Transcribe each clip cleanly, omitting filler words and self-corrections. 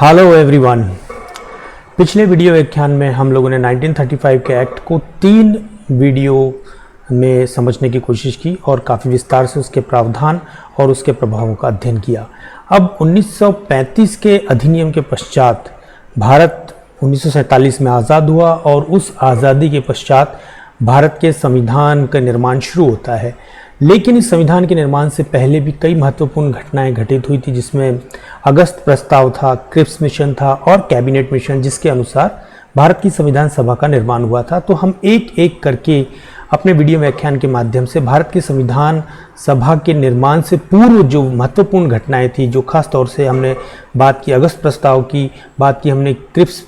Hello everyone. पिछले video व्याख्यान में हम लोगों ने 1935 के एक्ट को 3 वीडियो में समझने की कोशिश की और काफ़ी विस्तार से उसके प्रावधान और उसके प्रभावों का अध्ययन किया। अब 1935 के अधिनियम के पश्चात भारत 1947 में आज़ाद हुआ और उस आज़ादी के पश्चात भारत के संविधान का निर्माण शुरू होता है। लेकिन इस संविधान के निर्माण से पहले भी कई महत्वपूर्ण घटनाएं घटित हुई थी, जिसमें अगस्त प्रस्ताव था, क्रिप्स मिशन था और कैबिनेट मिशन, जिसके अनुसार भारत की संविधान सभा का निर्माण हुआ था। तो हम एक एक करके अपने वीडियो व्याख्यान के माध्यम से भारत की संविधान सभा के निर्माण से पूर्व जो महत्वपूर्ण घटनाएं थी, जो खास तौर से हमने बात की अगस्त प्रस्ताव की, बात की हमने क्रिप्स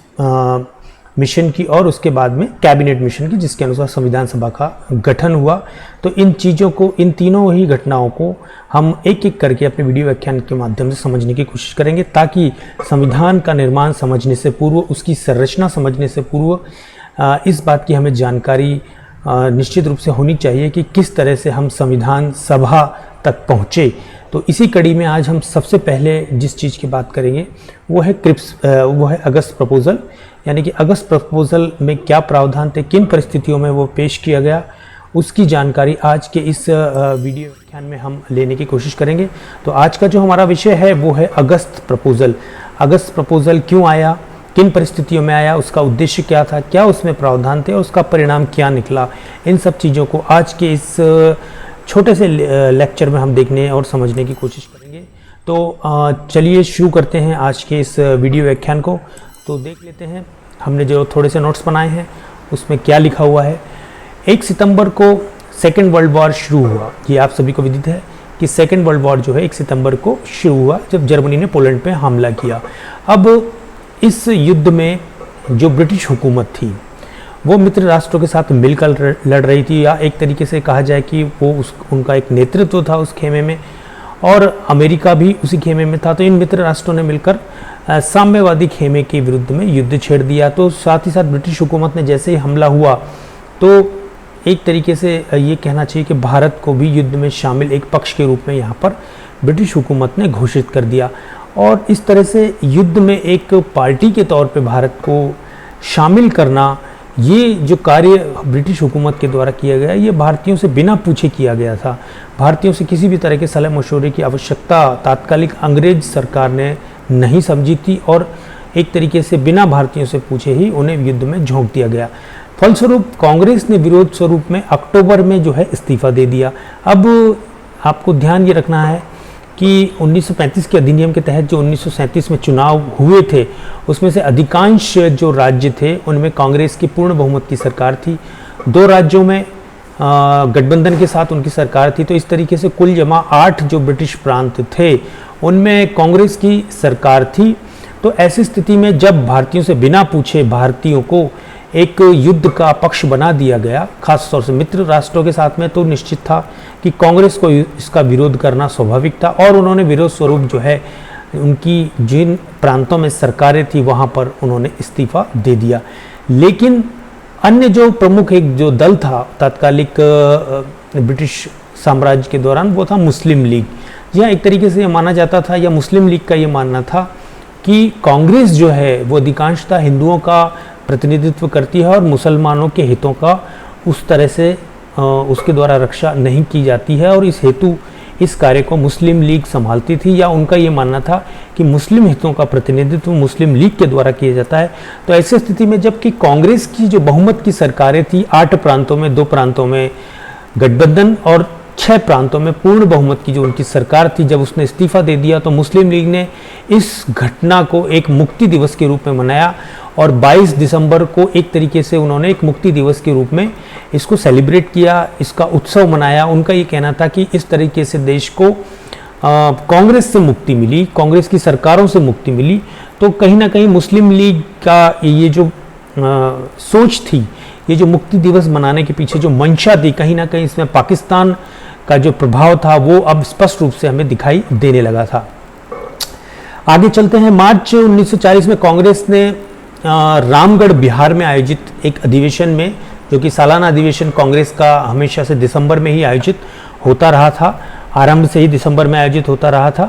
मिशन की और उसके बाद में कैबिनेट मिशन की, जिसके अनुसार संविधान सभा का गठन हुआ। तो इन चीज़ों को, इन तीनों ही घटनाओं को हम एक एक करके अपने वीडियो व्याख्यान के माध्यम से समझने की कोशिश करेंगे, ताकि संविधान का निर्माण समझने से पूर्व, उसकी संरचना समझने से पूर्व इस बात की हमें जानकारी निश्चित रूप से होनी चाहिए कि किस तरह से हम संविधान सभा तक पहुँचे। तो इसी कड़ी में आज हम सबसे पहले जिस चीज़ की बात करेंगे वो है अगस्त प्रपोजल, यानी कि अगस्त प्रपोजल में क्या प्रावधान थे, किन परिस्थितियों में वो पेश किया गया, उसकी जानकारी आज के इस वीडियो व्याख्यान में हम लेने की कोशिश करेंगे। तो आज का जो हमारा विषय है वो है अगस्त प्रपोजल। अगस्त प्रपोजल क्यों आया, किन परिस्थितियों में आया, उसका उद्देश्य क्या था, क्या उसमें प्रावधान थे और उसका परिणाम क्या निकला, इन सब चीज़ों को आज के इस छोटे से लेक्चर में हम देखने और समझने की कोशिश करेंगे। तो चलिए शुरू करते हैं आज के इस वीडियो व्याख्यान को। तो देख लेते हैं हमने जो थोड़े से नोट्स बनाए हैं उसमें क्या लिखा हुआ है। 1 सितंबर को सेकेंड वर्ल्ड वॉर शुरू हुआ। ये आप सभी को विदित है कि सेकेंड वर्ल्ड वॉर जो है 1 सितंबर को शुरू हुआ, जब जर्मनी ने पोलैंड पे हमला किया। अब इस युद्ध में जो ब्रिटिश हुकूमत थी वो मित्र राष्ट्रों के साथ मिलकर लड़ रही थी, या एक तरीके से कहा जाए कि वो उनका एक नेतृत्व था उस खेमे में, और अमेरिका भी उसी खेमे में था। तो इन मित्र राष्ट्रों ने मिलकर साम्यवादी खेमे के विरुद्ध में युद्ध छेड़ दिया। तो साथ ही साथ ब्रिटिश हुकूमत ने जैसे ही हमला हुआ तो एक तरीके से ये कहना चाहिए कि भारत को भी युद्ध में शामिल एक पक्ष के रूप में यहाँ पर ब्रिटिश हुकूमत ने घोषित कर दिया, और इस तरह से युद्ध में एक पार्टी के तौर पे भारत को शामिल करना, ये जो कार्य ब्रिटिश हुकूमत के द्वारा किया गया, ये भारतीयों से बिना पूछे किया गया था। भारतीयों से किसी भी तरह के सलाह मशवरे की आवश्यकता तात्कालिक अंग्रेज सरकार ने नहीं समझी थी, और एक तरीके से बिना भारतीयों से पूछे ही उन्हें युद्ध में झोंक दिया गया। फलस्वरूप कांग्रेस ने विरोध स्वरूप में अक्टूबर में जो है इस्तीफा दे दिया। अब आपको ध्यान ये रखना है कि 1935 के अधिनियम के तहत जो 1937 में चुनाव हुए थे, उसमें से अधिकांश जो राज्य थे उनमें कांग्रेस की पूर्ण बहुमत की सरकार थी। 2 राज्यों में गठबंधन के साथ उनकी सरकार थी। तो इस तरीके से कुल जमा 8 जो ब्रिटिश प्रांत थे उनमें कांग्रेस की सरकार थी। तो ऐसी स्थिति में जब भारतीयों से बिना पूछे भारतीयों को एक युद्ध का पक्ष बना दिया गया, खास तौर से मित्र राष्ट्रों के साथ में, तो निश्चित था कि कांग्रेस को इसका विरोध करना स्वाभाविक था, और उन्होंने विरोध स्वरूप जो है उनकी जिन प्रांतों में सरकारें थी वहाँ पर उन्होंने इस्तीफा दे दिया। लेकिन अन्य जो प्रमुख एक जो दल था तात्कालिक ब्रिटिश साम्राज्य के दौरान, वो था मुस्लिम लीग। यह एक तरीके से माना जाता था, या मुस्लिम लीग का ये मानना था कि कांग्रेस जो है वो अधिकांशतः हिंदुओं का प्रतिनिधित्व करती है और मुसलमानों के हितों का उस तरह से उसके द्वारा रक्षा नहीं की जाती है, और इस हेतु इस कार्य को मुस्लिम लीग संभालती थी, या उनका ये मानना था कि मुस्लिम हितों का प्रतिनिधित्व मुस्लिम लीग के द्वारा किया जाता है। तो ऐसी स्थिति में जबकि कांग्रेस की जो बहुमत की सरकारें थी, 8 प्रांतों में 2 प्रांतों में गठबंधन और 6 प्रांतों में पूर्ण बहुमत की जो उनकी सरकार थी, जब उसने इस्तीफा दे दिया तो मुस्लिम लीग ने इस घटना को एक मुक्ति दिवस के रूप में मनाया, और 22 दिसंबर को एक तरीके से उन्होंने एक मुक्ति दिवस के रूप में इसको सेलिब्रेट किया, इसका उत्सव मनाया। उनका ये कहना था कि इस तरीके से देश को कांग्रेस से मुक्ति मिली, कांग्रेस की सरकारों से मुक्ति मिली। तो कहीं ना कहीं मुस्लिम लीग का ये जो सोच थी, ये जो मुक्ति दिवस मनाने के पीछे जो मंशा थी, कहीं ना कहीं इसमें पाकिस्तान का जो प्रभाव था वो अब स्पष्ट रूप से हमें दिखाई देने लगा था। आगे चलते हैं। मार्च 1940 में कांग्रेस ने रामगढ़ बिहार में आयोजित एक अधिवेशन में, जो कि सालाना अधिवेशन कांग्रेस का हमेशा से दिसंबर में ही आयोजित होता रहा था, आरंभ से ही दिसंबर में आयोजित होता रहा था।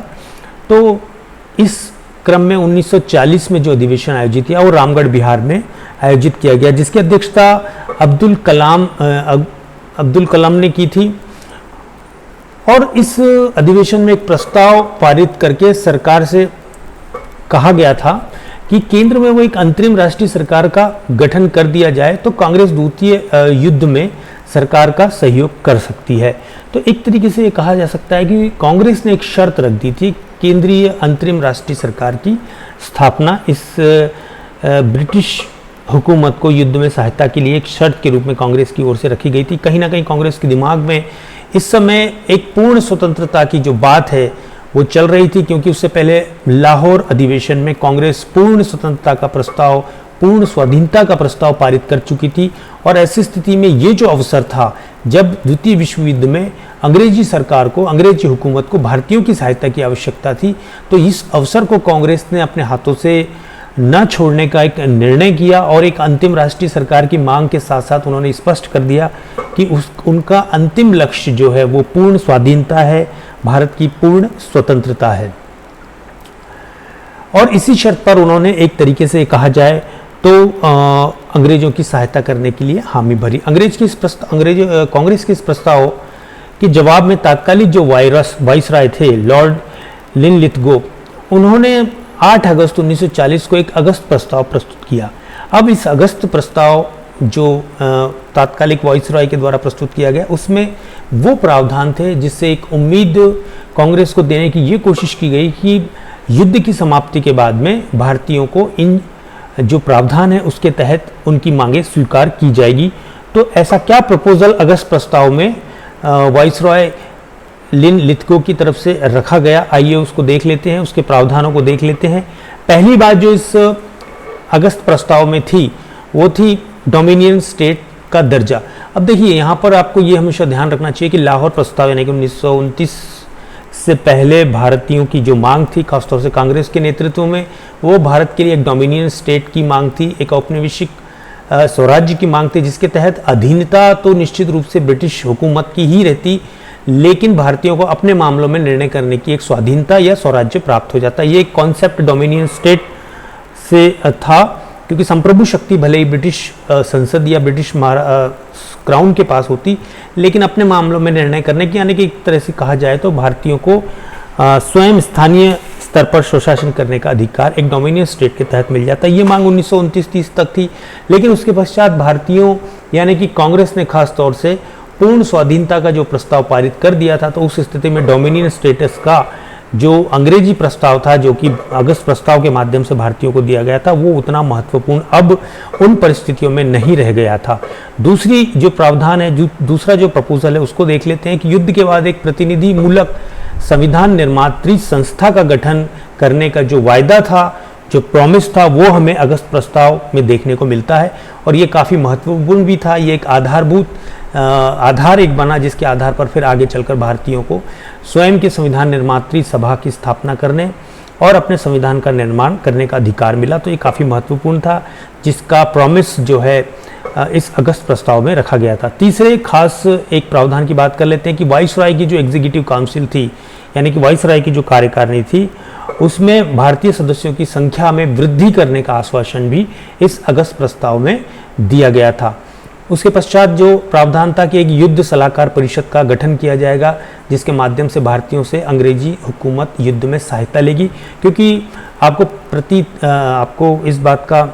तो इस क्रम में 1940 में जो अधिवेशन आयोजित किया वो रामगढ़ बिहार में आयोजित किया गया, जिसकी अध्यक्षता अब्दुल कलाम ने की थी। और इस अधिवेशन में एक प्रस्ताव पारित करके सरकार से कहा गया था कि केंद्र में वो एक अंतरिम राष्ट्रीय सरकार का गठन कर दिया जाए तो कांग्रेस द्वितीय युद्ध में सरकार का सहयोग कर सकती है। तो एक तरीके से ये कहा जा सकता है कि कांग्रेस ने एक शर्त रख दी थी केंद्रीय अंतरिम राष्ट्रीय सरकार की स्थापना इस ब्रिटिश हुकूमत को युद्ध में सहायता के लिए एक शर्त के रूप में कांग्रेस की ओर से रखी गई थी। कहीं ना कहीं कांग्रेस के दिमाग में इस समय एक पूर्ण स्वतंत्रता की जो बात है वो चल रही थी, क्योंकि उससे पहले लाहौर अधिवेशन में कांग्रेस पूर्ण स्वतंत्रता का प्रस्ताव, पूर्ण स्वाधीनता का प्रस्ताव पारित कर चुकी थी। और ऐसी स्थिति में ये जो अवसर था जब द्वितीय विश्व युद्ध में अंग्रेजी सरकार को, अंग्रेजी हुकूमत को भारतीयों की सहायता की आवश्यकता थी, तो इस अवसर को कांग्रेस ने अपने हाथों से न छोड़ने का एक निर्णय किया और एक अंतिम राष्ट्रीय सरकार की मांग के साथ साथ उन्होंने स्पष्ट कर दिया कि उनका अंतिम लक्ष्य जो है वो पूर्ण स्वाधीनता है, भारत की पूर्ण स्वतंत्रता है। और इसी शर्त पर उन्होंने एक तरीके से कहा जाए तो अंग्रेजों की सहायता करने के लिए हामी भरी। कांग्रेस के इस प्रस्ताव के जवाब में तत्कालीन जो वाइसराय थे लॉर्ड लिनलिथगो, उन्होंने 8 अगस्त 1940 को एक अगस्त प्रस्ताव प्रस्तुत किया। अब इस अगस्त प्रस्ताव जो तात्कालिक वाइसराय के द्वारा प्रस्तुत किया गया उसमें वो प्रावधान थे जिससे एक उम्मीद कांग्रेस को देने की ये कोशिश की गई कि युद्ध की समाप्ति के बाद में भारतीयों को इन जो प्रावधान है उसके तहत उनकी मांगे स्वीकार की जाएगी। तो ऐसा क्या प्रपोजल अगस्त प्रस्ताव में वाइसराय लिनलिथगो की तरफ से रखा गया, आइए उसको देख लेते हैं, उसके प्रावधानों को देख लेते हैं। पहली बात जो इस अगस्त प्रस्ताव में थी वो थी डोमिनियन स्टेट का दर्जा। अब देखिए यहाँ पर आपको ये हमेशा ध्यान रखना चाहिए कि लाहौर प्रस्ताव यानी कि 1929 से पहले भारतीयों की जो मांग थी खासतौर से कांग्रेस के नेतृत्व में, वो भारत के लिए एक डोमिनियन स्टेट की मांग थी, एक औपनिवेशिक स्वराज्य की मांग थी, जिसके तहत अधीनता तो निश्चित रूप से ब्रिटिश हुकूमत की ही रहती, लेकिन भारतीयों को अपने मामलों में निर्णय करने की एक स्वाधीनता या स्वराज्य प्राप्त हो जाता। ये एक कॉन्सेप्ट डोमिनियन स्टेट से था, क्योंकि संप्रभु शक्ति भले ही ब्रिटिश संसद या ब्रिटिश क्राउन के पास होती, लेकिन अपने मामलों में निर्णय करने की, यानी कि एक तरह से कहा जाए तो भारतीयों को स्वयं स्थानीय स्तर पर स्वशासन करने का अधिकार एक डोमिनियन स्टेट के तहत मिल जाता है। ये मांग 1929-30 तक थी, लेकिन उसके पश्चात भारतीयों यानी कि कांग्रेस ने खास तौर से पूर्ण स्वाधीनता का जो प्रस्ताव पारित कर दिया था, तो उस स्थिति में डोमिनियन स्टेटस का जो अंग्रेजी प्रस्ताव था, जो कि अगस्त प्रस्ताव के माध्यम से भारतीयों को दिया गया था, वो उतना महत्वपूर्ण अब उन परिस्थितियों में नहीं रह गया था। दूसरी जो प्रावधान है, दूसरा जो प्रपोजल है उसको देख लेते हैं कि युद्ध के बाद एक प्रतिनिधि मूलक संविधान निर्मात्री संस्था का गठन करने का जो वायदा था, जो प्रॉमिस था, वो हमें अगस्त प्रस्ताव में देखने को मिलता है। और ये काफ़ी महत्वपूर्ण भी था। ये एक आधार एक बना जिसके आधार पर फिर आगे चलकर भारतीयों को स्वयं के संविधान निर्मात्री सभा की स्थापना करने और अपने संविधान का निर्माण करने का अधिकार मिला। तो ये काफ़ी महत्वपूर्ण था, जिसका प्रॉमिस जो है इस अगस्त प्रस्ताव में रखा गया था। तीसरे खास एक प्रावधान की बात कर लेते हैं कि वाइसराय की जो एग्जीक्यूटिव काउंसिल थी, यानी कि वाइसराय की जो कार्यकारिणी थी, उसमें भारतीय सदस्यों की संख्या में वृद्धि करने का आश्वासन भी इस अगस्त प्रस्ताव में दिया गया था। उसके पश्चात जो प्रावधान था कि एक युद्ध सलाहकार परिषद का गठन किया जाएगा, जिसके माध्यम से भारतीयों से अंग्रेजी हुकूमत युद्ध में सहायता लेगी, क्योंकि आपको इस बात का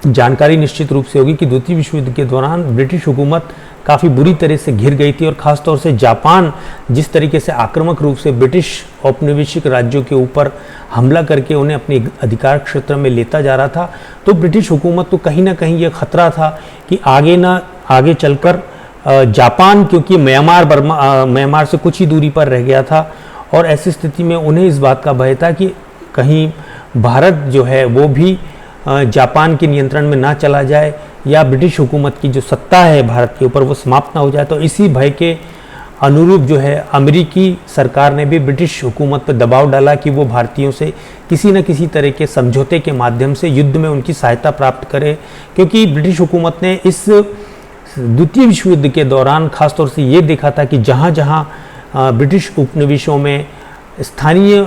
जानकारी निश्चित रूप से होगी कि द्वितीय विश्व युद्ध के दौरान ब्रिटिश हुकूमत काफ़ी बुरी तरह से घिर गई थी और ख़ासतौर से जापान जिस तरीके से आक्रामक रूप से ब्रिटिश औपनिवेशिक राज्यों के ऊपर हमला करके उन्हें अपने अधिकार क्षेत्र में लेता जा रहा था, तो ब्रिटिश हुकूमत को कहीं ना कहीं ये खतरा था कि आगे चलकर जापान, क्योंकि म्यांमार से कुछ ही दूरी पर रह गया था, और ऐसी स्थिति में उन्हें इस बात का भय था कि कहीं भारत जो है वो भी जापान के नियंत्रण में ना चला जाए या ब्रिटिश हुकूमत की जो सत्ता है भारत के ऊपर वो समाप्त ना हो जाए। तो इसी भय के अनुरूप जो है अमेरिकी सरकार ने भी ब्रिटिश हुकूमत पर दबाव डाला कि वो भारतीयों से किसी न किसी तरह के समझौते के माध्यम से युद्ध में उनकी सहायता प्राप्त करे, क्योंकि ब्रिटिश हुकूमत ने इस द्वितीय विश्व युद्ध के दौरान खासतौर से ये देखा था कि जहाँ जहाँ ब्रिटिश उपनिवेशों में स्थानीय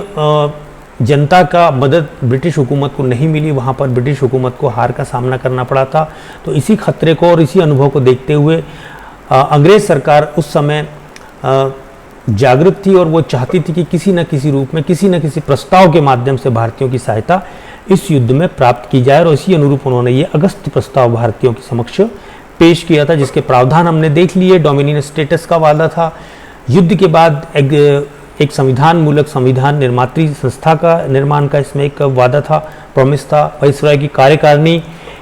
जनता का मदद ब्रिटिश हुकूमत को नहीं मिली, वहाँ पर ब्रिटिश हुकूमत को हार का सामना करना पड़ा था। तो इसी खतरे को और इसी अनुभव को देखते हुए अंग्रेज़ सरकार उस समय जागृत थी और वो चाहती थी कि किसी न किसी रूप में, किसी न किसी प्रस्ताव के माध्यम से भारतीयों की सहायता इस युद्ध में प्राप्त की जाए, और इसी अनुरूप उन्होंने ये अगस्त प्रस्ताव भारतीयों के समक्ष पेश किया था, जिसके प्रावधान हमने देख लिए। डोमिनियन स्टेटस का वादा था, युद्ध के बाद एक संविधान मूलक संविधान निर्मात्री संस्था का निर्माण का इसमें एक वादा था, प्रॉमिस था। वाइसरॉय की कार्यकारिणी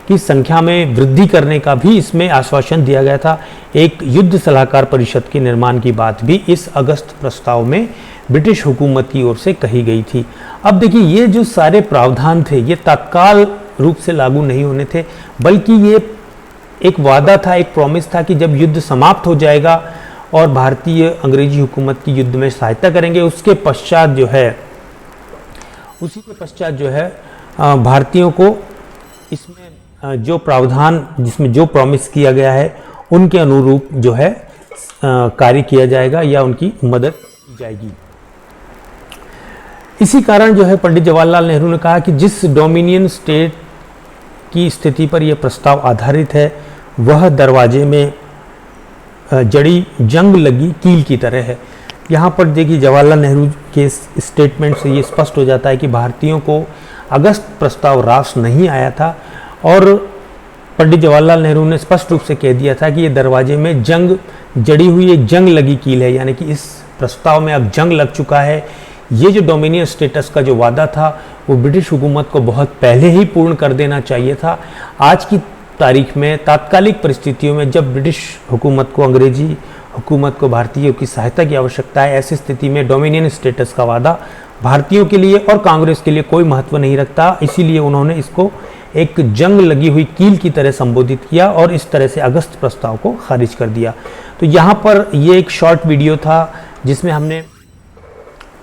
की संख्या में वृद्धि करने का भी इसमें आश्वासन दिया गया था। एक युद्ध सलाहकार परिषद के निर्माण की बात भी इस अगस्त प्रस्ताव में ब्रिटिश हुकूमत की ओर से कही गई थी। अब देखिए, ये जो सारे प्रावधान थे ये तत्काल रूप से लागू नहीं होने थे, बल्कि ये एक वादा था, एक प्रॉमिस था कि जब युद्ध समाप्त हो जाएगा और भारतीय अंग्रेजी हुकूमत की युद्ध में सहायता करेंगे, उसके पश्चात जो है भारतीयों को इसमें जो प्रावधान, जिसमें जो प्रॉमिस किया गया है उनके अनुरूप जो है कार्य किया जाएगा या उनकी मदद की जाएगी। इसी कारण जो है पंडित जवाहरलाल नेहरू ने कहा कि जिस डोमिनियन स्टेट की स्थिति पर यह प्रस्ताव आधारित है वह दरवाजे में जड़ी जंग लगी कील की तरह है। यहाँ पर देखिए, जवाहरलाल नेहरू के स्टेटमेंट से ये स्पष्ट हो जाता है कि भारतीयों को अगस्त प्रस्ताव रास नहीं आया था, और पंडित जवाहरलाल नेहरू ने स्पष्ट रूप से कह दिया था कि ये दरवाजे में जंग जड़ी हुई एक जंग लगी कील है, यानी कि इस प्रस्ताव में अब जंग लग चुका है। ये जो डोमिनियन स्टेटस का जो वादा था वो ब्रिटिश हुकूमत को बहुत पहले ही पूर्ण कर देना चाहिए था। आज की तारीख में तात्कालिक परिस्थितियों में जब ब्रिटिश हुकूमत को, अंग्रेजी हुकूमत को भारतीयों की सहायता की आवश्यकता है, ऐसी स्थिति में डोमिनियन स्टेटस का वादा भारतीयों के लिए और कांग्रेस के लिए कोई महत्व नहीं रखता। इसीलिए उन्होंने इसको एक जंग लगी हुई कील की तरह संबोधित किया और इस तरह से अगस्त प्रस्ताव को खारिज कर दिया। तो यहाँ पर ये एक शॉर्ट वीडियो था जिसमें हमने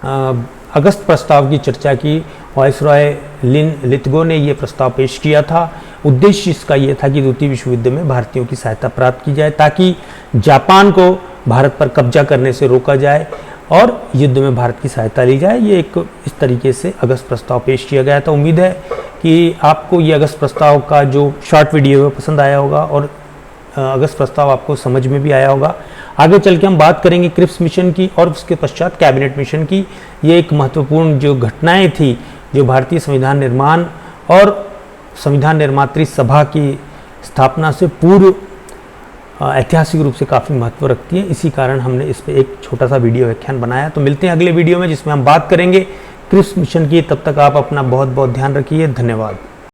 अगस्त प्रस्ताव की चर्चा की। वाइसरॉय लिथगो ने ये प्रस्ताव पेश किया था। उद्देश्य इसका ये था कि द्वितीय विश्व युद्ध में भारतीयों की सहायता प्राप्त की जाए ताकि जापान को भारत पर कब्जा करने से रोका जाए और युद्ध में भारत की सहायता ली जाए। ये एक इस तरीके से अगस्त प्रस्ताव पेश किया गया था। उम्मीद है कि आपको ये अगस्त प्रस्ताव का जो शॉर्ट वीडियो है पसंद आया होगा और अगस्त प्रस्ताव आपको समझ में भी आया होगा। आगे चल के हम बात करेंगे क्रिप्स मिशन की और उसके पश्चात कैबिनेट मिशन की। ये एक महत्वपूर्ण जो घटनाएं थी जो भारतीय संविधान निर्माण और संविधान निर्मात्री सभा की स्थापना से पूर्व ऐतिहासिक रूप से काफ़ी महत्व रखती है। इसी कारण हमने इस पर एक छोटा सा वीडियो व्याख्यान बनाया। तो मिलते हैं अगले वीडियो में जिसमें हम बात करेंगे क्रिप्स मिशन की। तब तक आप अपना बहुत बहुत ध्यान रखिए। धन्यवाद।